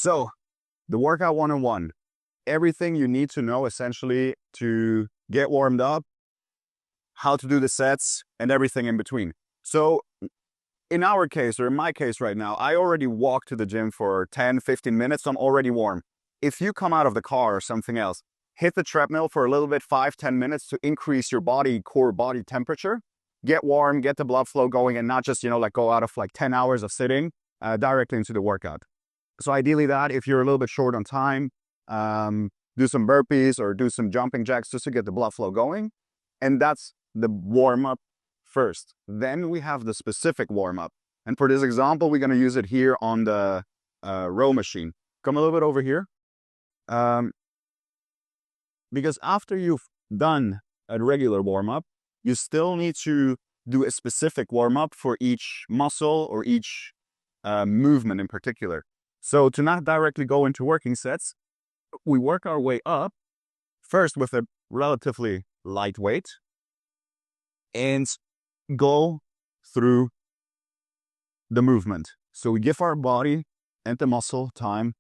So the workout 101, everything you need to know essentially to get warmed up, how to do the sets, and everything in between. So in our case, or in my case right now, I already walked to the gym for 10, 15 minutes, so I'm already warm. If you come out of the car or something else, hit the treadmill for a little bit, 5, 10 minutes to increase your core body temperature, get warm, get the blood flow going, and not just, like go out of like 10 hours of sitting directly into the workout. So ideally that, if you're a little bit short on time, do some burpees or do some jumping jacks just to get the blood flow going. And that's the warm-up first. Then we have the specific warm-up. And for this example, we're going to use it here on the row machine. Come a little bit over here. Because after you've done a regular warm-up, you still need to do a specific warm-up for each muscle or each movement in particular. So to not directly go into working sets, we work our way up first with a relatively light weight and go through the movement. So we give our body and the muscle time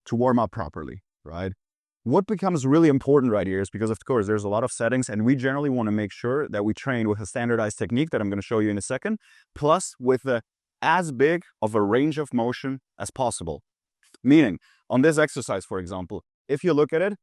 to warm up properly, right? What becomes really important right here is because, of course, there's a lot of settings, and we generally want to make sure that we train with a standardized technique that I'm going to show you in a second, plus with as big of a range of motion as possible. Meaning, on this exercise, for example, if you look at it,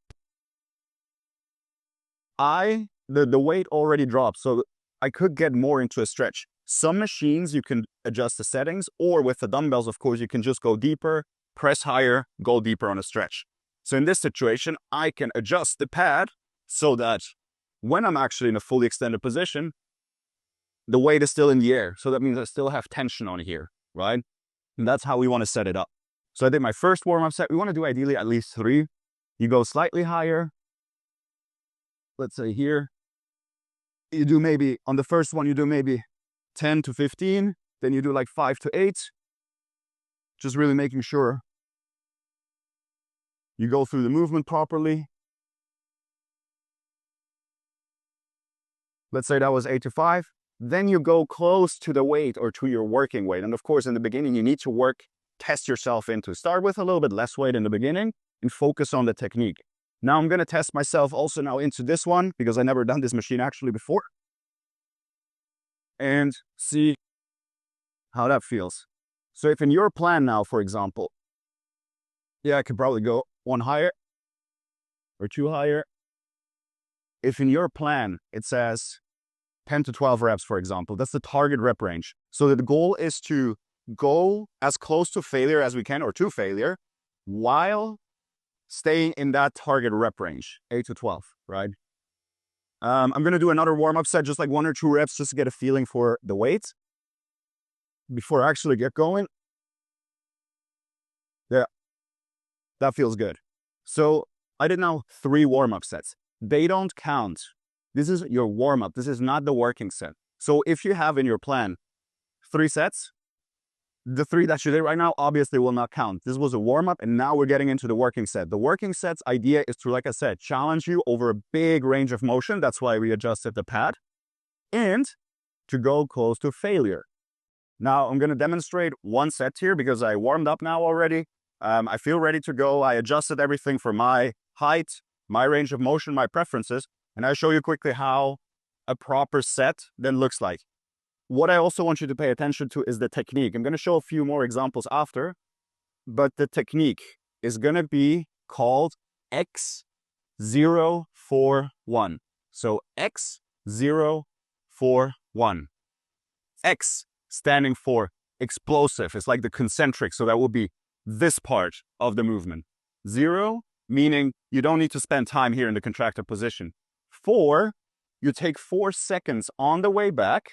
the weight already dropped, so I could get more into a stretch. Some machines, you can adjust the settings, or with the dumbbells, of course, you can just go deeper, press higher, go deeper on a stretch. So in this situation, I can adjust the pad so that when I'm actually in a fully extended position, the weight is still in the air. So that means I still have tension on here, right? And that's how we want to set it up. So I did my first warm-up set. We want to do ideally at least 3. You go slightly higher. Let's say here. You do maybe, on the first one, you do maybe 10 to 15. Then you do like 5 to 8. Just really making sure you go through the movement properly. Let's say that was 8 to 5. Then you go close to the weight or to your working weight. And of course, in the beginning, you need to test yourself into. Start with a little bit less weight in the beginning and focus on the technique. Now I'm going to test myself also now into this one because I never done this machine actually before. And see how that feels. So if in your plan now, for example, yeah, I could probably go 1 higher or 2 higher. If in your plan, it says 10 to 12 reps, for example, that's the target rep range. So the goal is to go as close to failure as we can, or to failure, while staying in that target rep range, 8 to 12, right? I'm going to do another warm-up set, just like 1 or 2 reps, just to get a feeling for the weight before I actually get going. Yeah, that feels good. So I did now 3 warm-up sets. They don't count. This is your warm-up. This is not the working set. So if you have in your plan 3 sets, the 3 that you did right now obviously will not count. This was a warm-up, and now we're getting into the working set. The working set's idea is to, like I said, challenge you over a big range of motion. That's why we adjusted the pad. And to go close to failure. Now I'm going to demonstrate 1 set here because I warmed up now already. I feel ready to go. I adjusted everything for my height, my range of motion, my preferences. And I'll show you quickly how a proper set then looks like. What I also want you to pay attention to is the technique. I'm going to show a few more examples after, but the technique is going to be called X041. So X041. X standing for explosive. It's like the concentric, so that will be this part of the movement. 0 meaning you don't need to spend time here in the contracted position. 4, you take 4 seconds on the way back.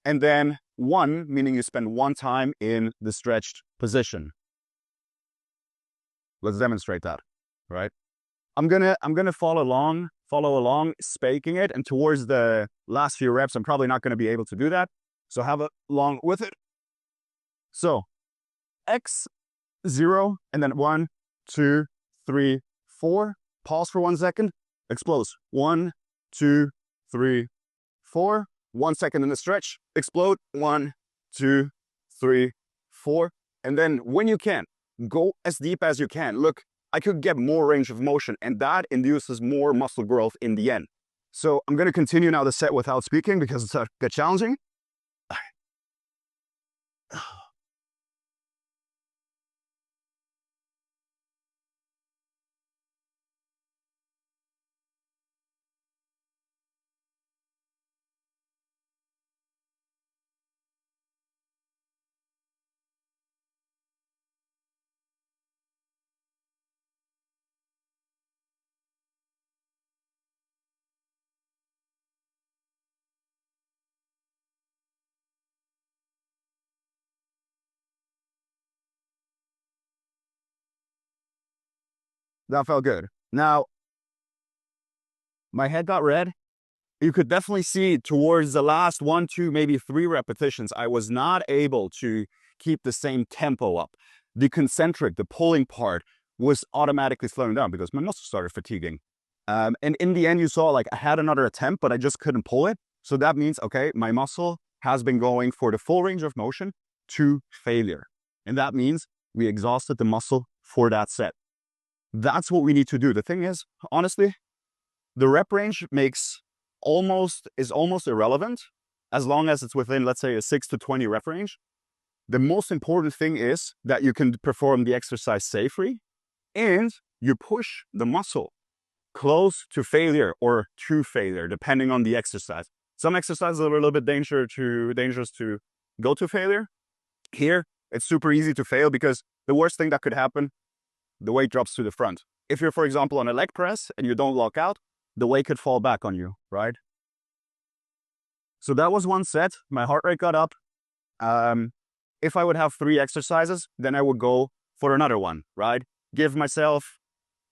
And then 1, meaning you spend 1 time in the stretched position. Let's demonstrate that, right? I'm gonna follow along, spaking it, and towards the last few reps, I'm probably not gonna be able to do that. So have along with it. So X0, and then 1, 2, 3, 4. Pause for 1 second. Explode. 1, 2, 3, 4. 1 second in the stretch, explode, 1, 2, 3, 4. And then when you can, Go as deep as you can. Look, I could get more range of motion, and that induces more muscle growth in the end. So I'm going to continue now the set without speaking because it's a bit challenging. That felt good. Now, my head got red. You could definitely see towards the last 1, 2, maybe 3 repetitions, I was not able to keep the same tempo up. The concentric, the pulling part was automatically slowing down because my muscles started fatiguing. And in the end, you saw like I had another attempt, but I just couldn't pull it. So that means, okay, my muscle has been going for the full range of motion to failure. And that means we exhausted the muscle for that set. That's what we need to do. The thing is, honestly, the rep range is almost irrelevant as long as it's within, let's say, a 6 to 20 rep range. The most important thing is that you can perform the exercise safely and you push the muscle close to failure or to failure, depending on the exercise. Some exercises are a little bit dangerous to go to failure. Here, it's super easy to fail because the worst thing that could happen, the weight drops to the front. If you're, for example, on a leg press and you don't lock out, the weight could fall back on you, right? So that was one set. My heart rate got up. If I would have 3 exercises, then I would go for another one, right? Give myself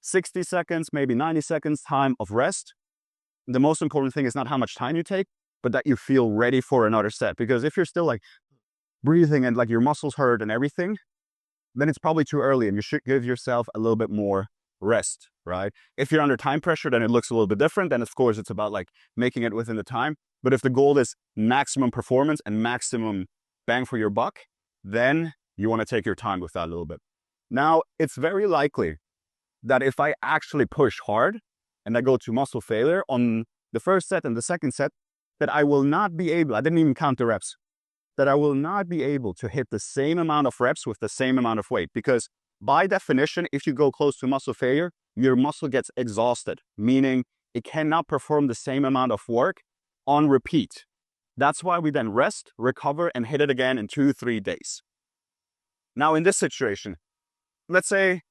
60 seconds, maybe 90 seconds time of rest. The most important thing is not how much time you take, but that you feel ready for another set. Because if you're still like breathing and like your muscles hurt and everything, then it's probably too early and you should give yourself a little bit more rest, right? If you're under time pressure, then it looks a little bit different. Then of course it's about like making it within the time. But if the goal is maximum performance and maximum bang for your buck, then you want to take your time with that a little bit. Now, it's very likely that if I actually push hard and I go to muscle failure on the first set and the second set, that I will not be able, I didn't even count the reps, that I will not be able to hit the same amount of reps with the same amount of weight. Because by definition, if you go close to muscle failure, your muscle gets exhausted, meaning it cannot perform the same amount of work on repeat. That's why we then rest, recover, and hit it again in 2-3 days. Now in this situation, let's say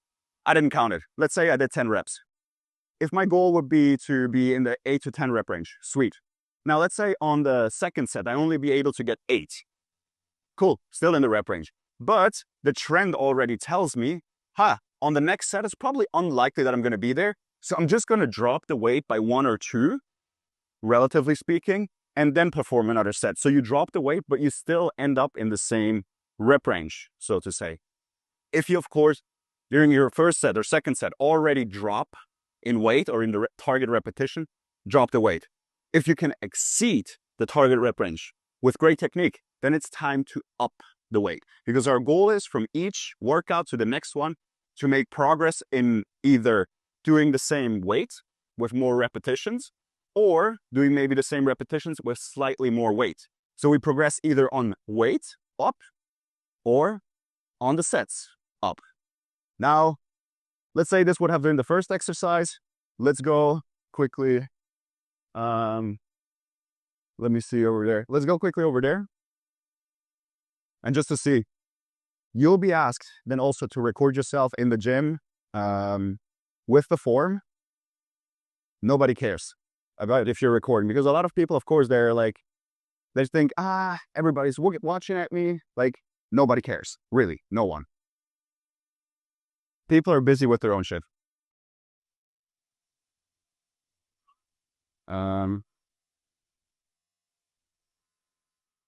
I didn't count it. Let's say I did 10 reps. If my goal would be to be in the 8 to 10 rep range, sweet. Now let's say on the second set, I only be able to get 8. Cool, still in the rep range. But the trend already tells me, on the next set, it's probably unlikely that I'm going to be there. So I'm just going to drop the weight by 1 or 2, relatively speaking, and then perform another set. So you drop the weight, but you still end up in the same rep range, so to say. If you, of course, during your first set or second set already drop in weight or in the target repetition, drop the weight. If you can exceed the target rep range with great technique, then it's time to up the weight. Because our goal is from each workout to the next one to make progress in either doing the same weight with more repetitions or doing maybe the same repetitions with slightly more weight. So we progress either on weight up or on the sets up. Now, let's say this would have been the first exercise. Let's go quickly. Let me see over there. Let's go quickly over there. And just to see, you'll be asked then also to record yourself in the gym with the form. Nobody cares about if you're recording because a lot of people, of course, they think, everybody's watching at me. Like, nobody cares. Really, no one. People are busy with their own shit.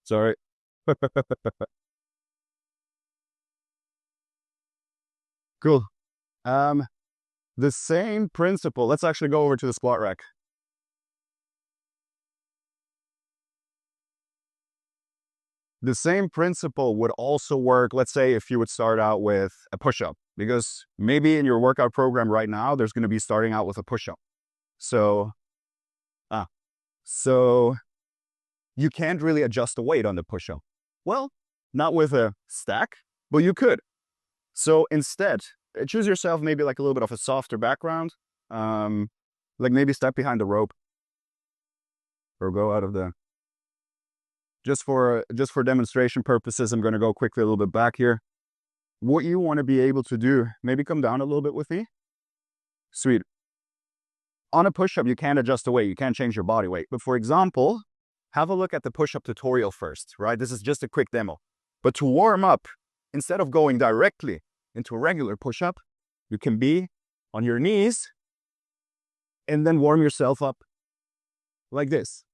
Sorry. Cool. The same principle. Let's actually go over to the squat rack. The same principle would also work, let's say, if you would start out with a push-up, because maybe in your workout program right now, there's going to be starting out with a push-up. So, so you can't really adjust the weight on the push-up. Well, not with a stack, but you could. So instead, choose yourself maybe like a little bit of a softer background, like maybe step behind the rope or go out of the. Just for demonstration purposes, I'm going to go quickly a little bit back here. What you want to be able to do, maybe come down a little bit with me. Sweet. On a push-up, you can't adjust the weight. You can't change your body weight. But for example, have a look at the push-up tutorial first, right? This is just a quick demo. But to warm up, instead of going directly into a regular push-up, you can be on your knees and then warm yourself up like this.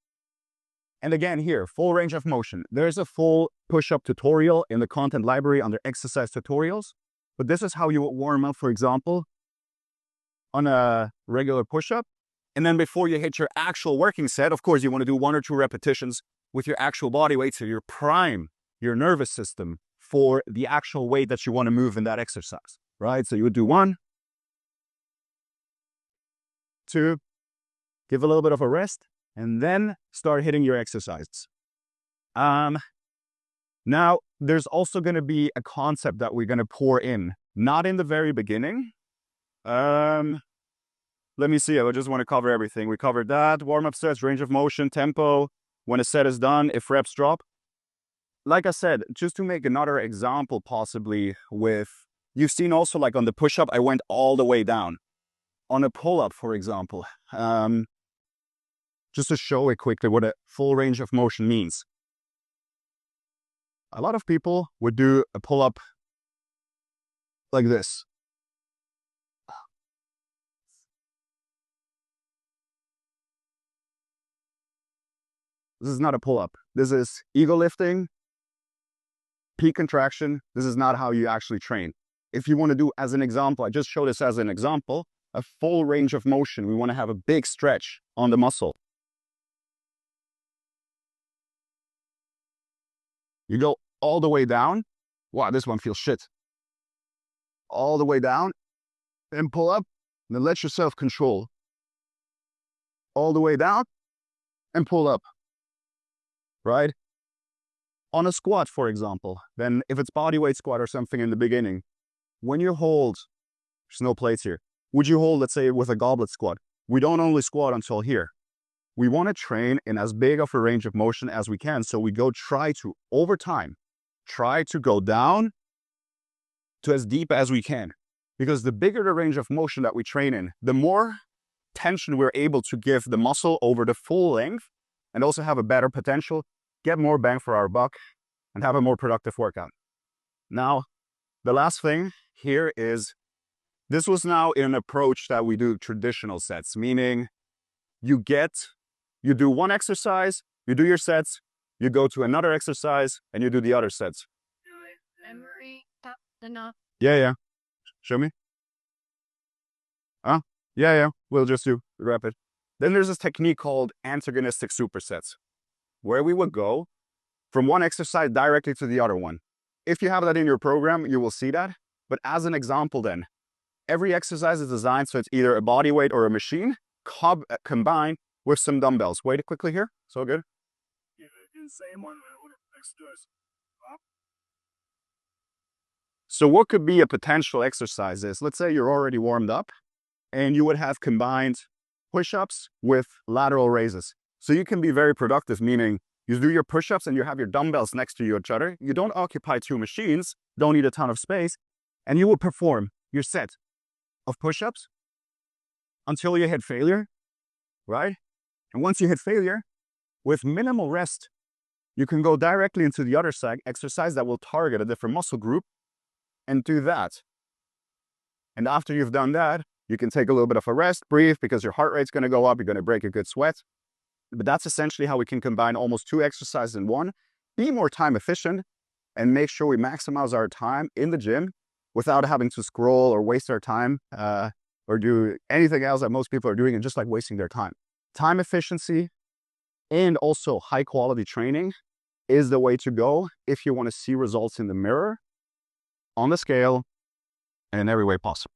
And again here, full range of motion. There's a full push-up tutorial in the content library under exercise tutorials. But this is how you would warm up, for example, on a regular push-up. And then before you hit your actual working set, of course, you want to do 1 or 2 repetitions with your actual body weight so you prime your nervous system for the actual weight that you want to move in that exercise, right? So you would do 1, 2, give a little bit of a rest, and then start hitting your exercises. Now, there's also going to be a concept that we're going to pour in, not in the very beginning. Let me see. I just want to cover everything. We covered that. Warm-up sets, range of motion, tempo. When a set is done, if reps drop. Like I said, just to make another example possibly with, you've seen also like on the push-up, I went all the way down. On a pull-up, for example, just to show it quickly what a full range of motion means. A lot of people would do a pull-up like this. This is not a pull-up. This is ego lifting, peak contraction. This is not how you actually train. If you want to do, as an example, I just showed this as an example, a full range of motion. We want to have a big stretch on the muscle. You go all the way down. Wow, this one feels shit. All the way down and pull up. And then let yourself control. All the way down and pull up. Right? On a squat, for example, then if it's body weight squat or something in the beginning, when you hold, there's no plates here. Would you hold, let's say, with a goblet squat? We don't only squat until here. We want to train in as big of a range of motion as we can. So we try to, over time, try to go down to as deep as we can. Because the bigger the range of motion that we train in, the more tension we're able to give the muscle over the full length and also have a better potential, get more bang for our buck, and have a more productive workout. Now, the last thing here is, this was now an approach that we do traditional sets, meaning you do one exercise, you do your sets, you go to another exercise, and you do the other sets. Yeah. Show me. Yeah. We'll just do rapid. Then there's this technique called antagonistic supersets, where we would go from one exercise directly to the other one. If you have that in your program, you will see that. But as an example then, every exercise is designed so it's either a body weight or a machine combined with some dumbbells. Wait quickly here. So good. So what could be a potential exercise is, let's say you're already warmed up and you would have combined push-ups with lateral raises. So you can be very productive, meaning you do your push-ups and you have your dumbbells next to each other. You don't occupy 2 machines, don't need a ton of space, and you will perform your set of push-ups until you hit failure, right? And once you hit failure, with minimal rest, you can go directly into the other exercise that will target a different muscle group and do that. And after you've done that, you can take a little bit of a rest, breathe, because your heart rate's going to go up, you're going to break a good sweat. But that's essentially how we can combine almost 2 exercises in one, be more time efficient, and make sure we maximize our time in the gym without having to scroll or waste our time or do anything else that most people are doing and just like wasting their time. Time efficiency and also high quality training is the way to go if you want to see results in the mirror, on the scale, and in every way possible.